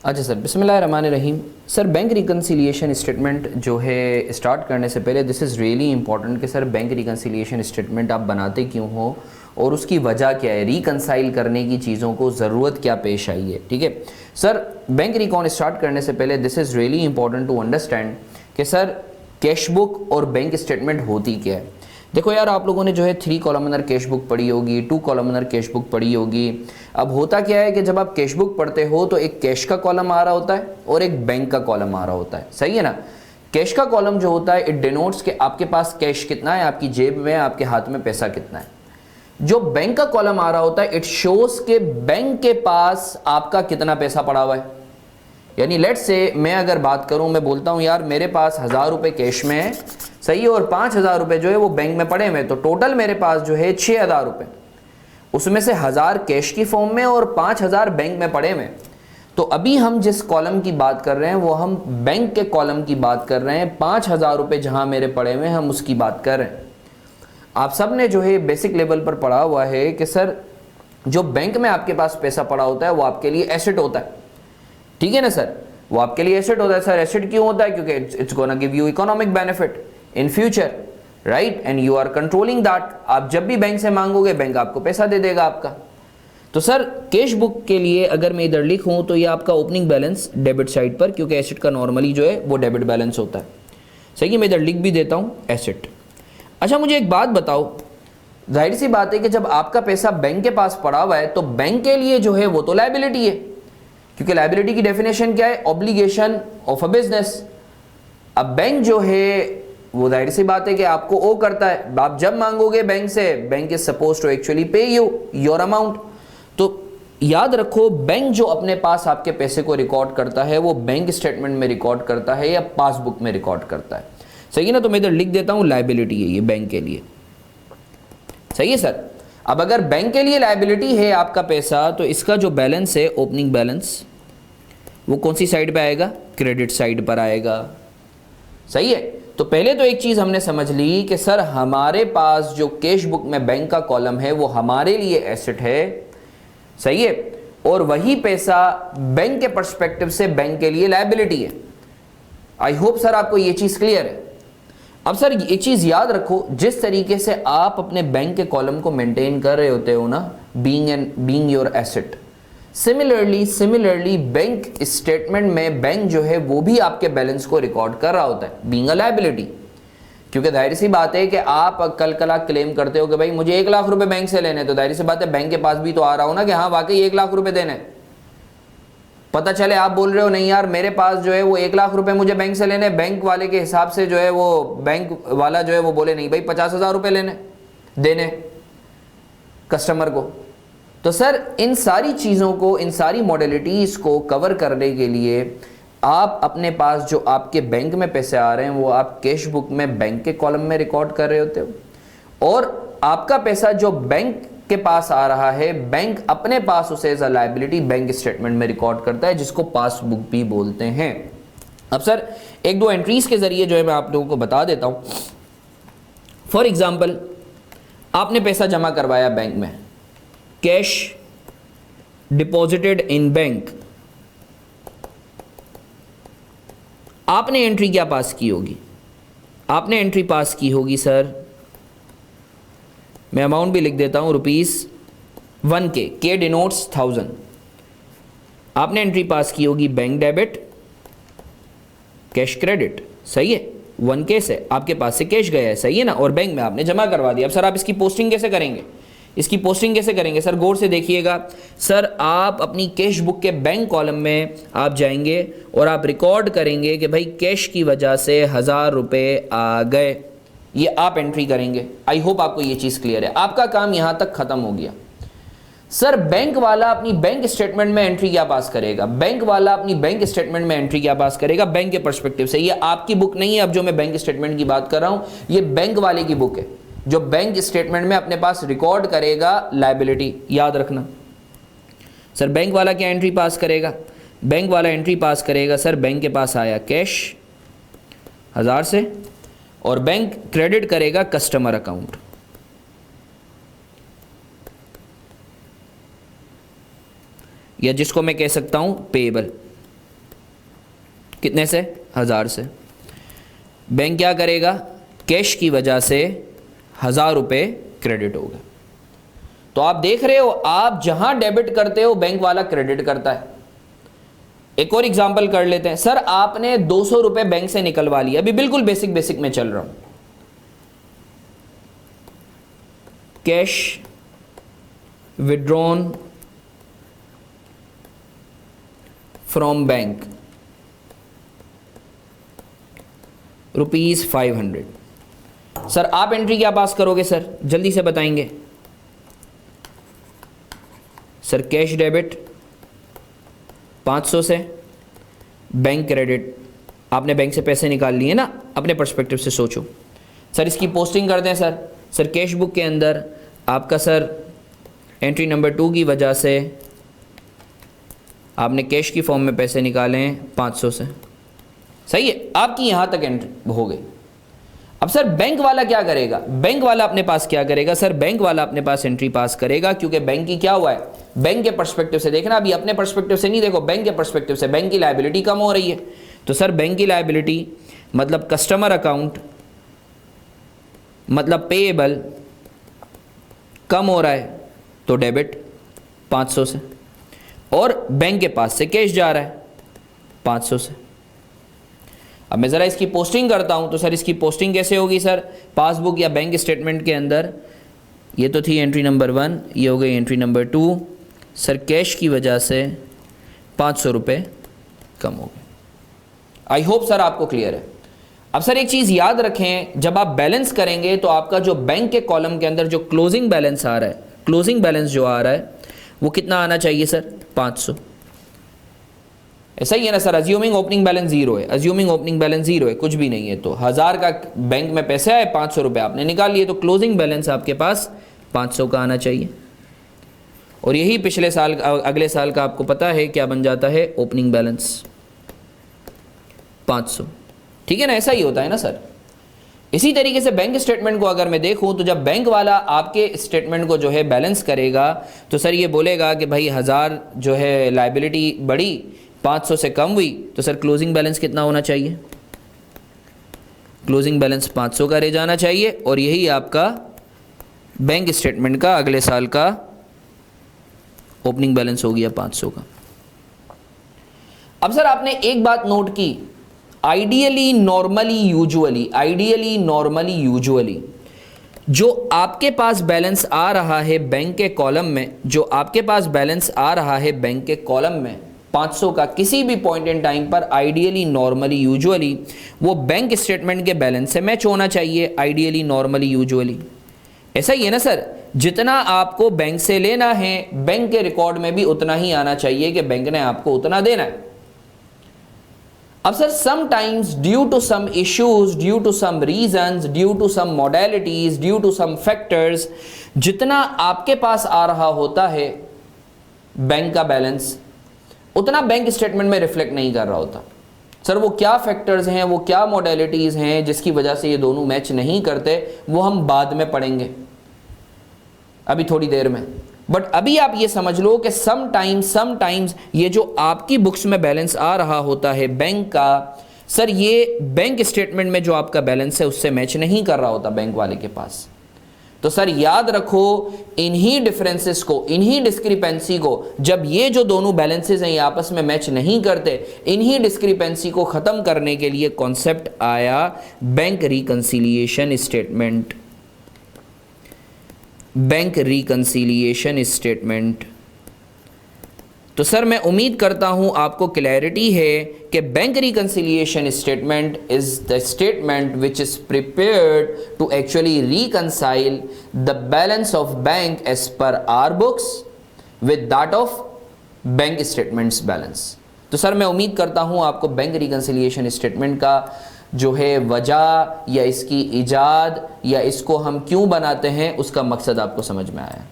अच्छा सर, बिस्मिल्लाहिर्रहमानिर्रहीम। Sir bank reconciliation statement जो है स्टार्ट करने से पहले दिस इज़ रियली इंपॉर्टेंट कि सर बैंक रिकन्सिलियेशन स्टेटमेंट आप बनाते क्यों हो और उसकी वजह क्या है, रिकन्साइल करने की चीज़ों को ज़रूरत क्या पेश आई है। ठीक है सर, बैंक रिकॉन स्टार्ट करने से पहले this is really important to understand कि सर कैश बुक और बैंक स्टेटमेंट होती क्या है। देखो यार, आप लोगों ने जो है 3 कॉलमनर कैश बुक पढ़ी होगी, 2 कॉलमनर कैश बुक पढ़ी होगी। अब होता क्या है कि जब आप कैश बुक पढ़ते हो तो एक कैश का कॉलम आ रहा होता है और एक बैंक का कॉलम आ रहा होता है, सही है ना। कैश का कॉलम जो होता है इट डिनोट्स कि आपके पास कैश कितना है, आपकी जेब में, आपके हाथ में पैसा कितना है। जो बैंक का कॉलम आ रहा होता है इट शोज के बैंक के पास आपका कितना पैसा पड़ा हुआ है। यानी लेट्स से मैं अगर बात करूं, मैं बोलता हूं यार मेरे पास 1000 रुपये कैश में है, सही है, और 5000 रुपये जो है वो बैंक में पड़े हुए, तो टोटल मेरे पास जो है 6000 रुपये, उसमें से 1000 कैश की फॉर्म में और 5000 बैंक में पड़े हुए। तो अभी हम जिस कॉलम की बात कर रहे हैं वो हम बैंक के कॉलम की बात कर रहे हैं। 5000 रुपये जहां मेरे पड़े हुए हम उसकी बात कर रहे हैं। आप सब ने जो है बेसिक लेवल पर पढ़ा हुआ है कि सर जो बैंक में आपके पास पैसा पड़ा होता है वो आपके लिए एसेट होता है, ठीक है ना सर, वो आपके लिए एसेट होता है। सर एसेट क्यों होता है? क्योंकि it's gonna give you economic benefit in future, right, and you are controlling that. आप जब भी बैंक से मांगोगे बैंक आपको पैसा दे देगा आपका। तो सर कैश बुक के लिए अगर मैं इधर लिखूं तो ये आपका ओपनिंग बैलेंस डेबिट साइड पर, क्योंकि एसेट का नॉर्मली जो है वो डेबिट बैलेंस होता है, सही है। मैं इधर लिख भी देता हूं एसेट। अच्छा मुझे एक बात बताओ, जाहिर सी बात है कि जब आपका पैसा बैंक के पास पड़ा हुआ है तो बैंक के लिए जो है वो तो लायबिलिटी है, क्योंकि लायबिलिटी की डेफिनेशन क्या है? Obligation of a business. अब बैंक जो है वो जाहिर सी बात है कि आपको ओ करता है, आप जब मांगोगे बैंक से, bank is suppose to actually pay you your amount. तो याद रखो, बैंक जो अपने पास आपके पैसे को रिकॉर्ड करता है वो बैंक स्टेटमेंट में रिकॉर्ड करता है या पासबुक में रिकॉर्ड करता है, सही है ना। तो मैं इधर लिख देता हूं लायबिलिटी है ये बैंक के लिए, सही है सर। अब अगर बैंक के लिए लायबिलिटी है आपका पैसा तो इसका जो बैलेंस है ओपनिंग बैलेंस वो कौन सी साइड पे आएगा? क्रेडिट साइड पर आएगा, सही है। तो पहले तो एक चीज हमने समझ ली कि सर हमारे पास जो कैश बुक में बैंक का कॉलम है वो हमारे लिए एसेट है, सही है, और वही पैसा बैंक के पर्सपेक्टिव से बैंक के लिए लायबिलिटी है। आई होप सर आपको ये चीज क्लियर है। अब सर एक चीज याद रखो, जिस तरीके से आप अपने बैंक के कॉलम को मेंटेन कर रहे होते हो ना, being your asset, similarly bank statement में बैंक जो है वो भी आपके बैलेंस को रिकॉर्ड कर रहा होता है बीइंग अ लायबिलिटी। क्योंकि जाहिर सी बात है कि आप कल क्लेम करते हो कि भाई मुझे 1 लाख रुपए बैंक से लेने, तो जाहिर सी बात है बैंक के पास भी तो आ रहा हो ना कि हाँ वाकई 1 लाख रुपए देने। पता चले आप बोल रहे हो नहीं यार मेरे पास जो है वो 1 लाख रुपए मुझे बैंक से लेने, बैंक वाले के हिसाब से जो है वो बैंक वाला जो है वो बोले नहीं भाई 50,000 रुपए लेने देने कस्टमर को। तो सर इन सारी चीज़ों को, इन सारी मॉडलिटीज़ को कवर करने के लिए आप अपने पास जो आपके बैंक में पैसे आ रहे हैं वो आप कैश बुक में बैंक के कॉलम में रिकॉर्ड कर रहे होते हो, और आपका पैसा जो बैंक के पास आ रहा है बैंक अपने पास उसे as a liability bank statement में रिकॉर्ड करता है, जिसको पासबुक भी बोलते हैं। अब सर 1-2 एंट्रीज के जरिए जो है मैं आप लोगों को बता देता हूं। फॉर एग्जाम्पल, आपने पैसा जमा करवाया बैंक में, कैश डिपॉजिटेड इन बैंक, आपने एंट्री क्या पास की होगी? आपने एंट्री पास की होगी सर, मैं अमाउंट भी लिख देता हूं, ₹1K, के डिनोट्स 1000। आपने एंट्री पास की होगी बैंक डेबिट कैश क्रेडिट, सही है। 1K से आपके पास से कैश गया है, सही है ना, और बैंक में आपने जमा करवा दिया। अब सर आप इसकी पोस्टिंग कैसे करेंगे? इसकी पोस्टिंग कैसे करेंगे सर? गौर से देखिएगा सर, आप अपनी कैश बुक के बैंक कॉलम में आप जाएंगे और आप रिकॉर्ड करेंगे कि भाई कैश की वजह से 1000 रुपये आ गए, ये आप एंट्री करेंगे। आई होप आपको ये चीज़ क्लियर है। आपका काम यहाँ तक खत्म हो गया। सर बैंक वाला अपनी बैंक स्टेटमेंट में एंट्री क्या पास करेगा? बैंक वाला अपनी बैंक स्टेटमेंट में एंट्री क्या पास करेगा? बैंक के पर्सपेक्टिव से। ये आपकी बुक नहीं है, अब जो मैं बैंक स्टेटमेंट की बात कर रहा हूँ ये बैंक वाले की बुक है, जो बैंक स्टेटमेंट में अपने पास रिकॉर्ड करेगा लायबिलिटी, याद रखना। सर बैंक वाला क्या एंट्री पास करेगा? बैंक वाला एंट्री पास करेगा सर, बैंक के पास आया कैश 1000 से, और बैंक क्रेडिट करेगा कस्टमर अकाउंट। या जिसको मैं कह सकता हूं पेएबल, कितने से? 1000 से। बैंक क्या करेगा? कैश की वजह से 1000 रुपये क्रेडिट हो गए। तो आप देख रहे हो, आप जहां डेबिट करते हो बैंक वाला क्रेडिट करता है। एक और एग्जांपल कर लेते हैं। सर आपने 200 रुपये बैंक से निकलवा लिया, अभी बिल्कुल बेसिक में चल रहा हूं। Cash withdrawn from bank ₹500। Sir आप एंट्री क्या पास करोगे सर? जल्दी से बताएंगे सर। कैश डेबिट 500 से, बैंक क्रेडिट, आपने बैंक से पैसे निकाल लिए ना, अपने पर्सपेक्टिव से सोचो। सर इसकी पोस्टिंग कर दें सर। सर कैश बुक के अंदर आपका सर एंट्री नंबर 2 की वजह से आपने कैश की फॉर्म में पैसे निकाले हैं 500 से, सही है, आपकी यहां तक एंट्री हो गई। अब सर बैंक वाला क्या करेगा? बैंक वाला अपने पास क्या करेगा? सर बैंक वाला अपने पास एंट्री पास करेगा, क्योंकि बैंक की क्या हुआ है, बैंक के पर्सपेक्टिव से देखना, अभी अपने पर्सपेक्टिव से नहीं देखो, बैंक के पर्सपेक्टिव से बैंक की लायबिलिटी कम हो रही है। तो सर बैंक की लायबिलिटी मतलब कस्टमर अकाउंट मतलब पेएबल कम हो रहा है, तो डेबिट 500 से, और बैंक के पास से कैश जा रहा है 500 से। अब मैं ज़रा इसकी पोस्टिंग करता हूं, तो सर इसकी पोस्टिंग कैसे होगी सर? पासबुक या बैंक स्टेटमेंट के अंदर, ये तो थी एंट्री नंबर 1, ये हो गई एंट्री नंबर 2। सर कैश की वजह से 500 रुपये कम हो गए। आई होप सर आपको क्लियर है। अब सर एक चीज़ याद रखें, जब आप बैलेंस करेंगे तो आपका जो बैंक के कॉलम के अंदर जो क्लोजिंग बैलेंस आ रहा है, क्लोजिंग बैलेंस जो आ रहा है वो कितना आना चाहिए सर? 500। ऐसा ही है ना सर? अज्यूमिंग ओपनिंग बैलेंस 0 है, अज्यूमिंग ओपनिंग बैलेंस 0 है, कुछ भी नहीं है, तो 1000 का बैंक में पैसे आए, 500 रुपये आपने निकाल लिए, तो क्लोजिंग बैलेंस आपके पास 500 का आना चाहिए। और यही पिछले साल, अगले साल का आपको पता है क्या बन जाता है? Opening balance 500। ठीक है ना? ऐसा ही होता है ना सर। इसी तरीके से बैंक स्टेटमेंट को अगर मैं देखूं, तो जब बैंक वाला आपके स्टेटमेंट को जो है बैलेंस करेगा, तो सर ये बोलेगा कि भाई 1000 जो है लायबिलिटी बढ़ी, 500 से कम हुई, तो सर क्लोजिंग बैलेंस कितना होना चाहिए? क्लोजिंग बैलेंस 500 का रह जाना चाहिए, और यही आपका बैंक स्टेटमेंट का अगले साल का ओपनिंग बैलेंस हो गया 500 का। अब सर आपने एक बात नोट की, ideally normally usually, ideally normally usually जो आपके पास बैलेंस आ रहा है बैंक के कॉलम में, जो आपके पास बैलेंस आ रहा है बैंक के कॉलम में 500 का, किसी भी पॉइंट इन टाइम पर आइडियली नॉर्मली यूजुअली वो बैंक स्टेटमेंट के बैलेंस से मैच होना चाहिए। आइडियली नॉर्मली यूजुअली ऐसा ही है ना सर? जितना आपको बैंक से लेना है, बैंक के रिकॉर्ड में भी उतना ही आना चाहिए कि बैंक ने आपको उतना देना है। अब sir sometimes due to some issues, due to some reasons, due to some modalities, due to some factors, जितना आपके पास आ रहा होता है बैंक का बैलेंस, उतना बैंक स्टेटमेंट में रिफ्लेक्ट नहीं कर रहा होता। सर वो क्या फैक्टर्स हैं, वो क्या मॉडलिटीज हैं जिसकी वजह से ये दोनों मैच नहीं करते, वो हम बाद में पढ़ेंगे, अभी थोड़ी देर में। बट अभी आप ये समझ लो कि समटाइम्स ये जो आपकी बुक्स में बैलेंस आ रहा होता है बैंक का, सर ये बैंक स्टेटमेंट में जो आपका बैलेंस है उससे मैच नहीं कर रहा होता बैंक वाले के पास। तो सर याद रखो, इन्हीं डिफरेंसेस को, इन्हीं डिस्क्रिपेंसी को, जब ये जो दोनों बैलेंसेस हैं ये आपस में मैच नहीं करते, इन्हीं डिस्क्रिपेंसी को ख़त्म करने के लिए कॉन्सेप्ट आया bank reconciliation statement. Bank reconciliation statement. तो सर मैं उम्मीद करता हूं आपको क्लैरिटी है कि bank reconciliation statement is the statement which is prepared to actually reconcile the balance of bank as per our books with that of bank statements balance. तो sir मैं उम्मीद करता हूं आपको बैंक रिकंसिलिएशन स्टेटमेंट का जो है वजह या इसकी इजाद या इसको हम क्यों बनाते हैं उसका मकसद आपको समझ में आया।